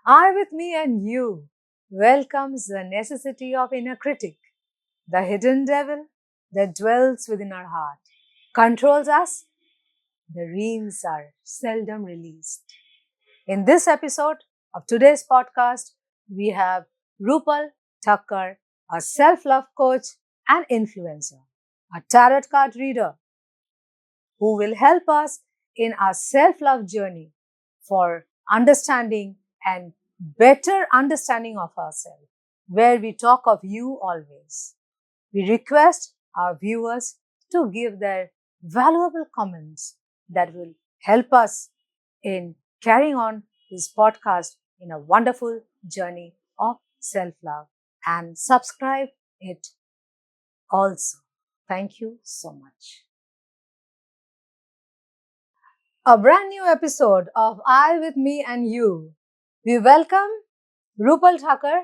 I with me and you welcomes the necessity of inner critic, the hidden devil that dwells within our heart, controls us. The reins are seldom released. In this episode of today's podcast, we have RUPAL Thakkar, a self-love coach and influencer, a tarot card reader who will help us in our self-love journey for understanding and better understanding of ourselves, where we talk of you always. We request our viewers to give their valuable comments that will help us in carrying on this podcast in a wonderful journey of self-love, and subscribe it also. Thank you so much. A brand new episode of I with me and you. We welcome RUPAL Thakkar,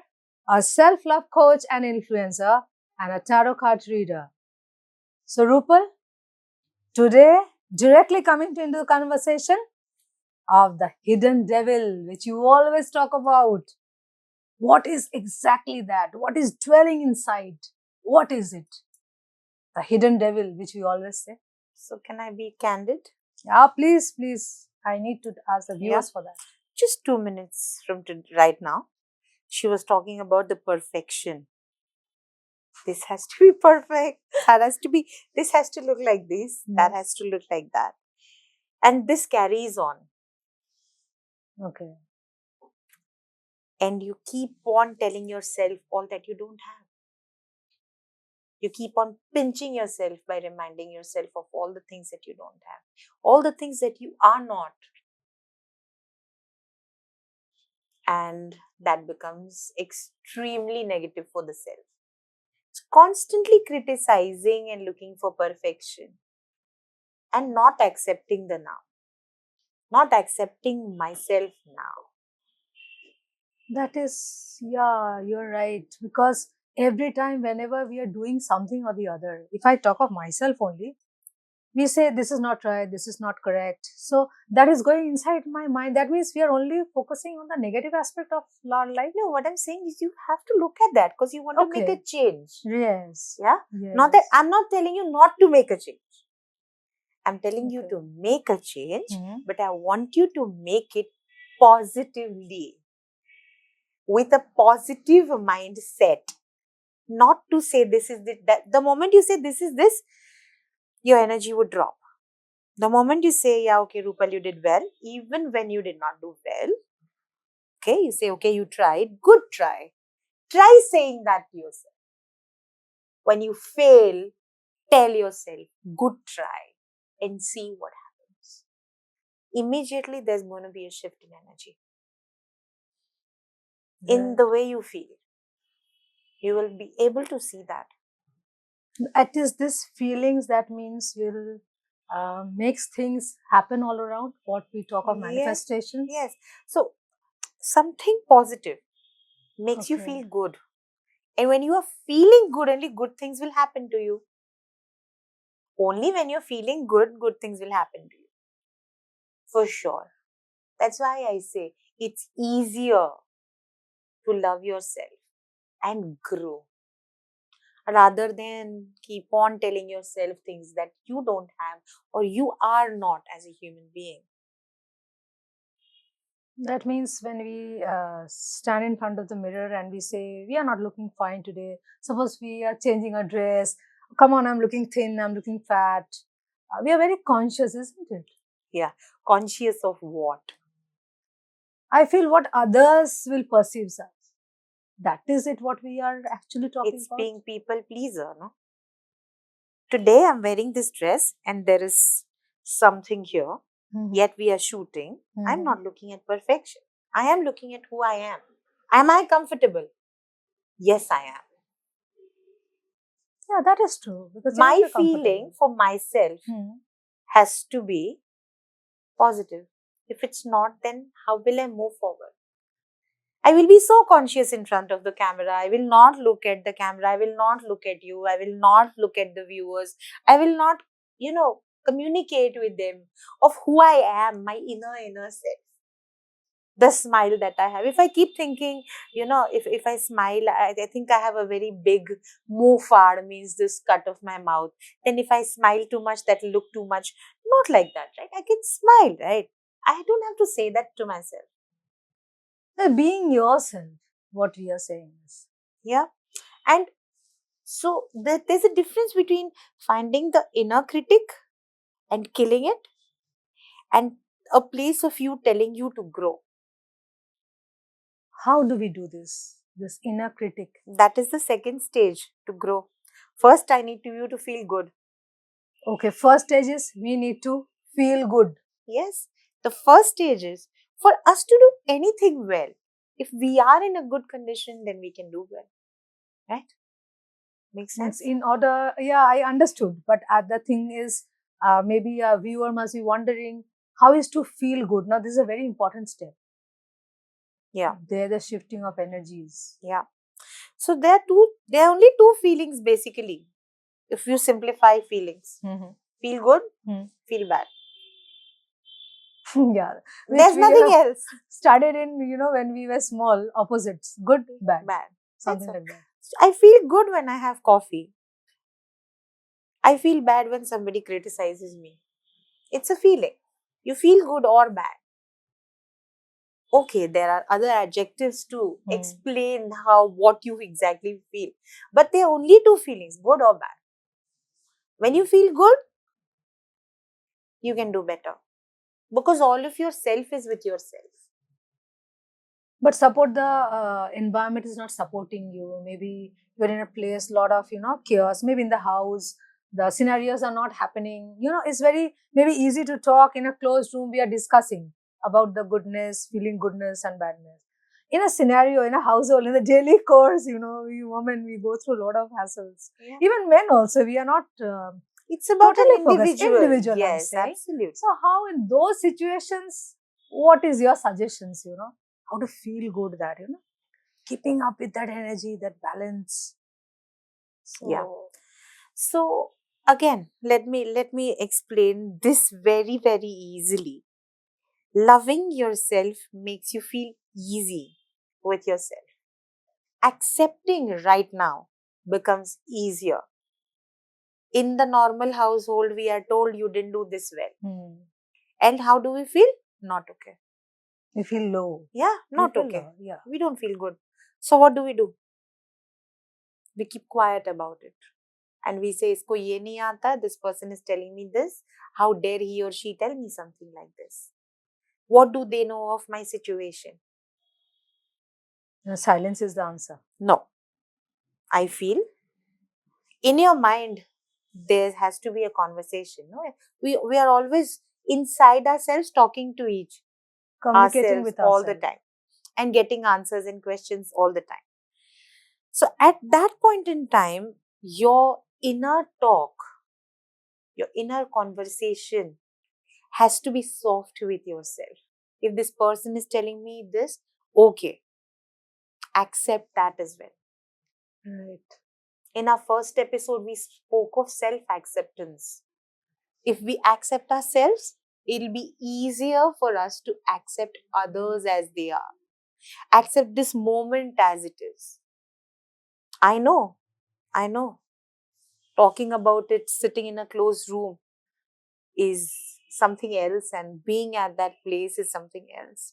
a self-love coach and influencer and a tarot card reader. So RUPAL, today directly coming into the conversation of the hidden devil which you always talk about. What is exactly that? What is dwelling inside? What is it? The hidden devil which we always say. So can I be candid? Yeah, please, please. I need to ask the viewers for that. Just 2 minutes from right now, she was talking about the perfection. This has to be perfect. That has to be, this has to look like this. That has to look like that. And this carries on. Okay. And you keep on telling yourself all that you don't have. You keep on pinching yourself by reminding yourself of all the things that you don't have. All the things that you are not. And that becomes extremely negative for the self. It's constantly criticizing and looking for perfection and not accepting the now, not accepting myself now. That is, yeah, you're right. Because every time, whenever we are doing something or the other, if I talk of myself only, we say this is not right, this is not correct. So that is going inside my mind. That means we are only focusing on the negative aspect of our life. No, what I'm saying is you have to look at that because you want to make a change. Yes. Yeah. Yes. Not that I'm not telling you not to make a change. I'm telling you to make a change, but I want you to make it positively with a positive mindset. Not to say this is that. The moment you say this is this, your energy would drop. The moment you say, yeah, okay, RUPAL, you did well, even when you did not do well, okay, you say, okay, you tried, good try. Try saying that to yourself. When you fail, tell yourself, good try, and see what happens. Immediately, there's going to be a shift in energy. In the way you feel. You will be able to see that. It is this feelings that means will makes things happen all around. What we talk of manifestations. Yes. So something positive makes you feel good. And when you are feeling good, only good things will happen to you. Only when you're feeling good, good things will happen to you. For sure. That's why I say it's easier to love yourself and grow rather than keep on telling yourself things that you don't have or you are not as a human being. That means when we stand in front of the mirror and we say, we are not looking fine today. Suppose we are changing our dress. Come on, I'm looking thin, I'm looking fat. We are very conscious, isn't it? Yeah. Conscious of what? I feel what others will perceive us. That is it what we are actually talking it's about. It's being people pleaser, no? Today I'm wearing this dress and there is something here. Yet we are shooting. I'm not looking at perfection. I am looking at who I am. Am I comfortable? Yes, I am. Yeah, that is true. Because my feeling for myself has to be positive. If it's not, then how will I move forward? I will be so conscious in front of the camera. I will not look at the camera. I will not look at you. I will not look at the viewers. I will not, communicate with them of who I am, my inner self. the smile that I have. If I keep thinking, if I smile, I think I have a very big mufad, means this cut of my mouth. Then if I smile too much, that will look too much. Not like that, right? I can smile, right? I don't have to say that to myself. Being yourself, what we are saying is. Yeah. And so there's a difference between finding the inner critic and killing it, and a place of you telling you to grow. How do we do this? This inner critic. That is the second stage to grow. First, I need you to feel good. Okay, first stage is we need to feel good. Yes, the first stage is for us to do anything well. If we are in a good condition, then we can do well. Right? Makes sense? In order, yeah, I understood. But the thing is, maybe a viewer must be wondering, how is to feel good? Now, this is a very important step. Yeah. They're the shifting of energies. Yeah. So there are only two feelings basically. If you simplify feelings, feel good, feel bad. Yeah. There's nothing else. Started in, when we were small, opposites, good, bad. Something like that. I feel good when I have coffee. I feel bad when somebody criticizes me. It's a feeling. You feel good or bad. Okay, there are other adjectives to explain what you exactly feel. But there are only two feelings, good or bad. When you feel good, you can do better. Because all of yourself is with yourself. But support the environment is not supporting you. Maybe you're in a place, lot of, chaos. Maybe in the house, the scenarios are not happening. It's very maybe easy to talk in a closed room. We are discussing about the goodness, feeling goodness and badness. In a scenario, in a household, in the daily course, we women, we go through a lot of hassles. Yeah. Even men also, we are not. It's about totally an individual. Yes, absolutely. So how in those situations, what is your suggestions, how to feel good, that, keeping up with that energy, that balance? So again, let me explain this very, very easily. Loving yourself makes you feel easy with yourself. Accepting right now becomes easier. In the normal household, we are told you didn't do this well. And how do we feel? Not okay. We feel low. Yeah, not okay. Low, yeah. We don't feel good. So what do? We keep quiet about it. And we say, isko ye nahi aata, this person is telling me this. How dare he or she tell me something like this? What do they know of my situation? Silence is the answer. No. I feel in your mind, there has to be a conversation. No? We are always inside ourselves talking to communicating with all the time and getting answers and questions all the time. So at that point in time, your inner talk, your inner conversation has to be soft with yourself. If this person is telling me this, okay, accept that as well. Right. In our first episode, we spoke of self-acceptance. If we accept ourselves, it'll be easier for us to accept others as they are. Accept this moment as it is. I know. Talking about it, sitting in a closed room is something else, and being at that place is something else.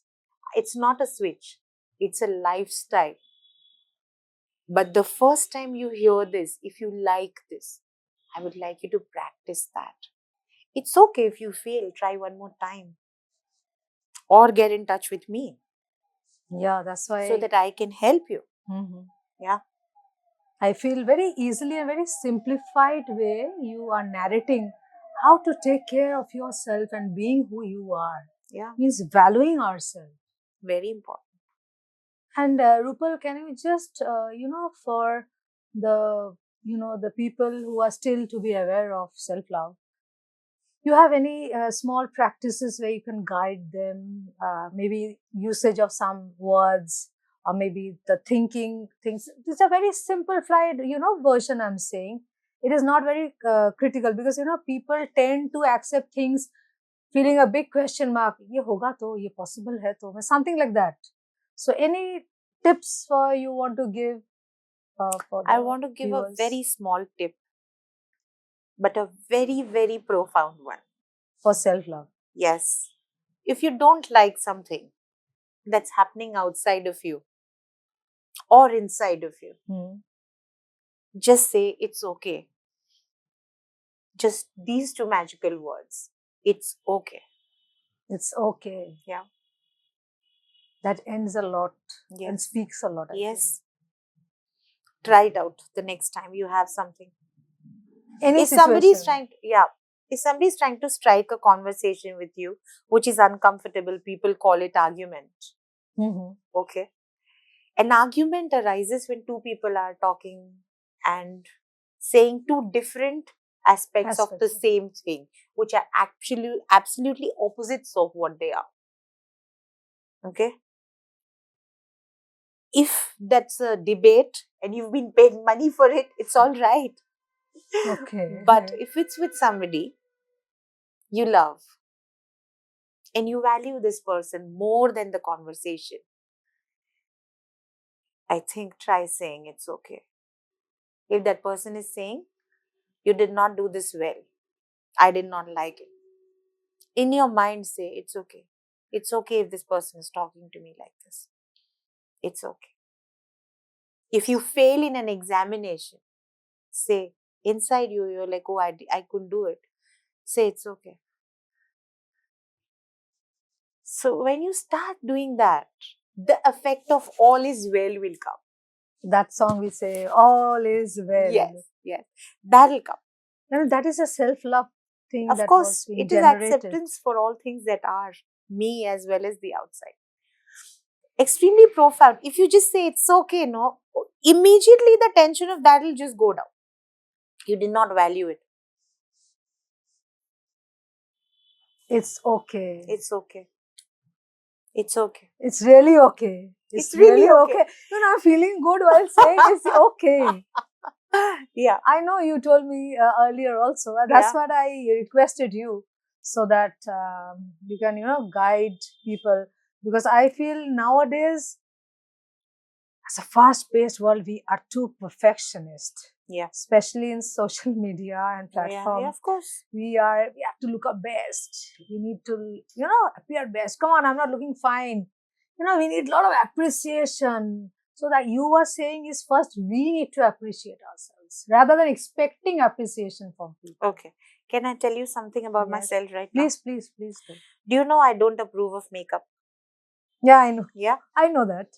It's not a switch. It's a lifestyle. But the first time you hear this, if you like this, I would like you to practice that. It's okay if you fail, try one more time. Or get in touch with me. Yeah, that's why. So that I can help you. Yeah. I feel very easily and very simplified way you are narrating how to take care of yourself and being who you are. Yeah. Means valuing ourselves. Very important. And Rupal, can you just, for the, the people who are still to be aware of self-love, you have any small practices where you can guide them, maybe usage of some words, or maybe the thinking things? It's a very simplified, version I'm saying. It is not very critical, because, people tend to accept things feeling a big question mark, ye hoga to, ye possible hai to, something like that. So any tips you want to give for the I want to give viewers? a very small tip, but a very, very profound one. For self-love. Yes. If you don't like something that's happening outside of you or inside of you, just say it's okay. Just these two magical words. It's okay. It's okay. Yeah. That ends a lot Yes. and speaks a lot. Yes. Try it out the next time you have something. Any if situation. somebody's trying, if somebody's trying to strike a conversation with you, which is uncomfortable, people call it argument. Okay. An argument arises when two people are talking and saying two different aspects of the same thing, which are actually absolutely opposites of what they are. Okay. If that's a debate and you've been paid money for it, it's all right. Okay. But if it's with somebody you love and you value this person more than the conversation, I think try saying it's okay. If that person is saying, you did not do this well, I did not like it, in your mind say, it's okay. It's okay if this person is talking to me like this. It's okay. If you fail in an examination, say, inside you, you're like, oh, I couldn't do it. Say, it's okay. So when you start doing that, the effect of all is well will come. That song we say, all is well. Yes, yes. That will come. And that is a self-love thing. Of course, it is acceptance for all things that are me as well as the outside. Extremely profound. If you just say it's okay, no, immediately the tension of that will just go down. You did not value it. It's okay. It's okay. It's okay. It's really okay. It's really okay. You know, I'm feeling good while saying it's okay. Yeah. I know you told me earlier also. That's what I requested you, so that you can, you know, guide people. Because I feel nowadays, as a fast-paced world, we are too perfectionist. Yeah. Especially in social media and platforms. Yeah, of course. We have to look our best. We need to, you know, appear best. Come on, I'm not looking fine. You know, we need a lot of appreciation. So that you are saying is, first we need to appreciate ourselves rather than expecting appreciation from people. Okay. Can I tell you something about myself right now? Please do. Do you know I don't approve of makeup? Yeah, I know. Yeah. I know that.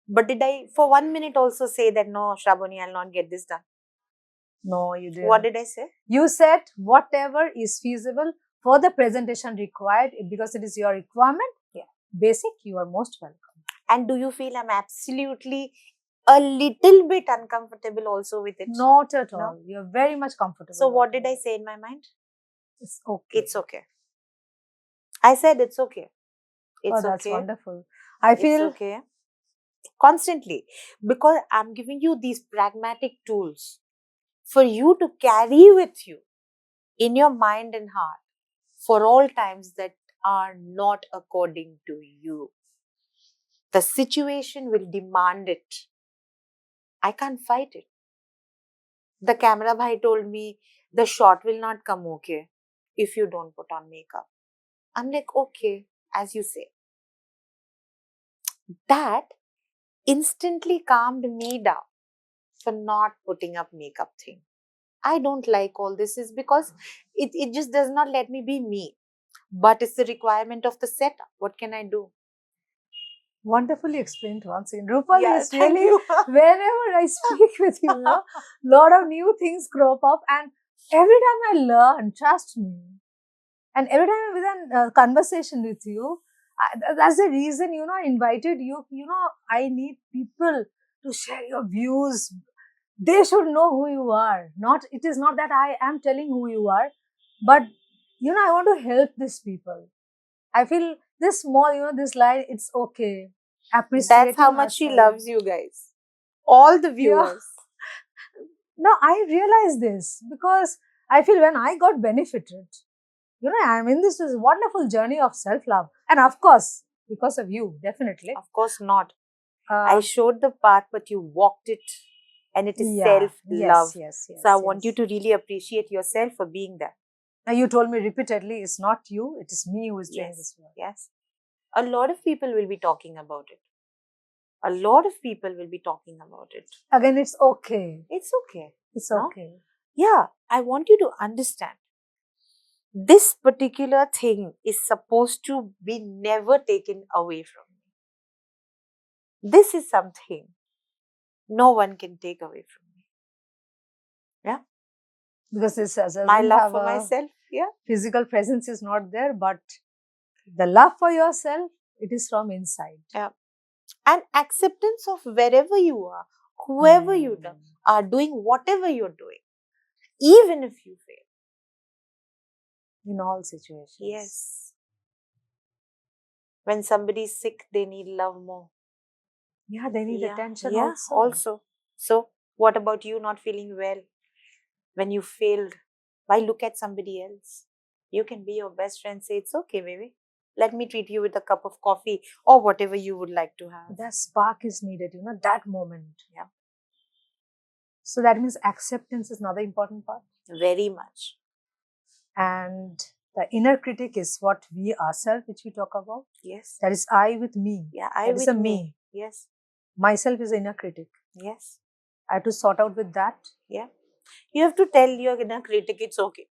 But did I for 1 minute also say that no, Sraboni, I'll not get this done? No, you didn't. What did I say? You said whatever is feasible for the presentation required, because it is your requirement. Yeah. Basic, you are most welcome. And do you feel I'm absolutely a little bit uncomfortable also with it? Not at all. You're very much comfortable. So what did I say in my mind? It's okay. It's okay. I said it's okay. It's that's okay. Wonderful. I feel it's okay. Constantly. Because I'm giving you these pragmatic tools for you to carry with you in your mind and heart for all times that are not according to you. The situation will demand it. I can't fight it. The camera bhai told me the shot will not come okay if you don't put on makeup. I'm like, okay, as you say. That instantly calmed me down for not putting up makeup thing. I don't like all this is because it just does not let me be me. But it's the requirement of the setup. What can I do? Wonderfully explained once again. Rupal is thank really, you. whenever I speak with you, a lot of new things crop up, and every time I learn, trust me. And every time with a conversation with you, that's the reason, you know, I invited you. You know, I need people to share your views. They should know who you are. It is not that I am telling who you are, but, you know, I want to help these people. I feel this small, you know, this line, it's okay. That's how much she loves you guys. All the viewers. Yeah. No, I realize this because I feel when I got benefited, I'm in this wonderful journey of self-love. And of course, because of you, definitely. Of course not. I showed the path, but you walked it. And it is self-love. Yes. So I want you to really appreciate yourself for being there. Now you told me repeatedly, it's not you, it is me who is doing this work. Yes. A lot of people will be talking about it. A lot of people will be talking about it. Again, it's okay. It's okay. It's okay. Yeah, I want you to understand. This particular thing is supposed to be never taken away from me. This is something no one can take away from me. Yeah. Because this my love for myself. Yeah. Physical presence is not there, but the love for yourself, it is from inside. Yeah. And acceptance of wherever you are, whoever you are doing, whatever you're doing, even if you fail. In all situations. Yes. When somebody's sick, they need love more. Yeah, they need attention also. So, what about you not feeling well? When you failed, why look at somebody else? You can be your best friend, say, it's okay, baby. Let me treat you with a cup of coffee or whatever you would like to have. That spark is needed, that moment. Yeah. So that means acceptance is another important part. Very much. And the inner critic is what we ourselves, which we talk about. Yes. That is I with me. Yeah, I with me. Yes. Myself is inner critic. Yes. I have to sort out with that. Yeah. You have to tell your inner critic it's okay.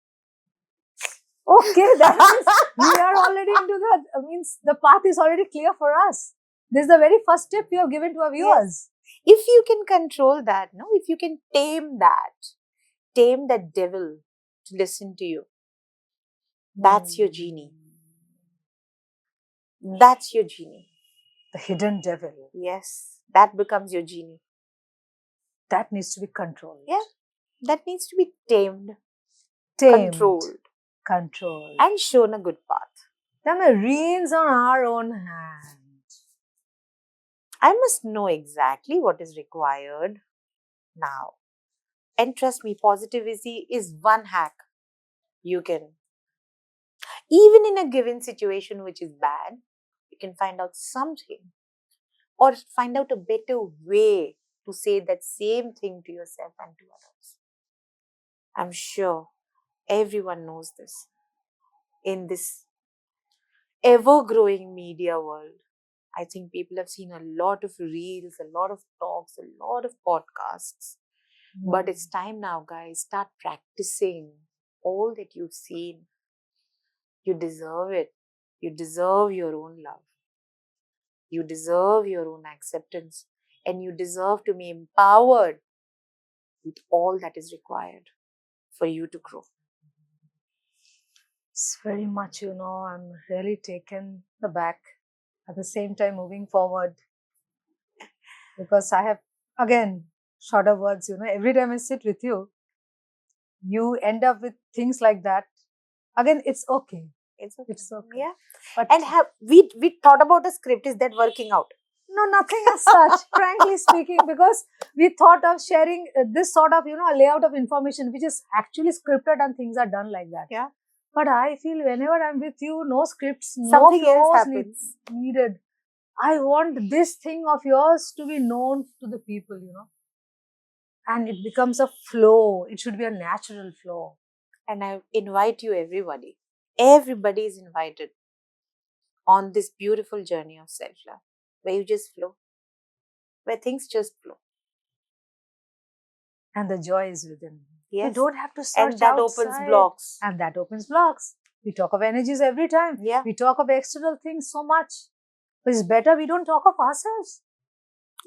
Okay, that means we are already into that. Means the path is already clear for us. This is the very first tip you have given to our viewers. Yes. If you can control that, if you can tame that devil to listen to you, that's your genie. That's your genie. The hidden devil. Yes, that becomes your genie. That needs to be controlled. Yeah, that needs to be tamed. Controlled. And shown a good path. The reins on our own hand. I must know exactly what is required now. And trust me, positivity is one hack you can. Even in a given situation which is bad, you can find out something or find out a better way to say that same thing to yourself and to others. I'm sure everyone knows this. In this ever-growing media world, I think people have seen a lot of reels, a lot of talks, a lot of podcasts. But it's time now, guys. Start practicing all that you've seen. You deserve it. You deserve your own love. You deserve your own acceptance. And you deserve to be empowered with all that is required for you to grow. It's very much, I'm really taken aback. At the same time, moving forward. Because I have, again, shorter words, every time I sit with you, you end up with things like that. Again, it's okay. It's okay. It's okay. Yeah. But and have we thought about a script? Is that working out? No, nothing as such, frankly speaking, because we thought of sharing this sort of, a layout of information, which is actually scripted and things are done like that. Yeah. But I feel whenever I'm with you, no scripts, something no else happens. Needed. I want this thing of yours to be known to the people, and it becomes a flow. It should be a natural flow. And I invite you, everybody. Everybody is invited on this beautiful journey of self-love, where you just flow, where things just flow. And the joy is within. Yes. You don't have to search and that outside. Opens blocks. And that opens blocks. We talk of energies every time. Yeah. We talk of external things so much. But it's better we don't talk of ourselves.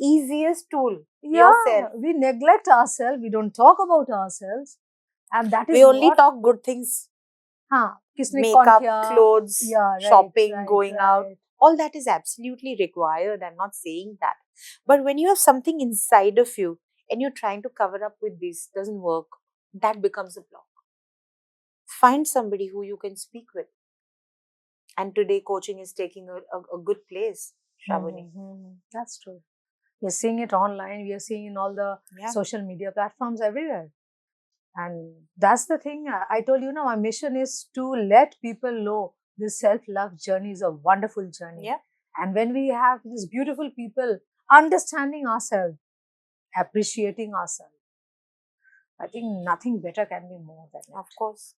Easiest tool. Yeah, yourself. We neglect ourselves. We don't talk about ourselves. And that is we only talk good things. Makeup, clothes, shopping, going out. All that is absolutely required. I'm not saying that. But when you have something inside of you and you're trying to cover up with this, doesn't work, that becomes a block. Find somebody who you can speak with. And today coaching is taking a good place, Sraboni. That's true. We're seeing it online. We are seeing in all the social media platforms everywhere. And that's the thing. I told you now, my mission is to let people know this self-love journey is a wonderful journey. Yeah. And when we have these beautiful people understanding ourselves, appreciating ourselves, I think nothing better can be more than it. Of course.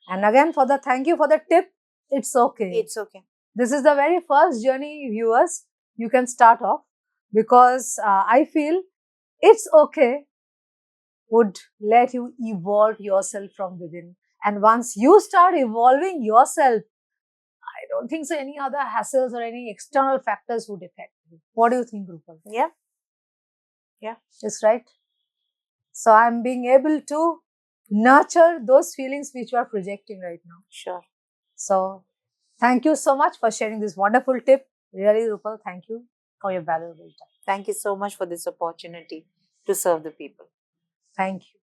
And again, thank you for the tip. It's okay. It's okay. This is the very first journey, viewers, you can start off, because I feel it's okay would let you evolve yourself from within. And once you start evolving yourself, I don't think so any other hassles or any external factors would affect you. What do you think, Rupal? Yeah. Yeah. That's right. So I'm being able to nurture those feelings which you are projecting right now. Sure. So thank you so much for sharing this wonderful tip. Really, Rupal, thank you for your valuable time. Thank you so much for this opportunity to serve the people. Thank you.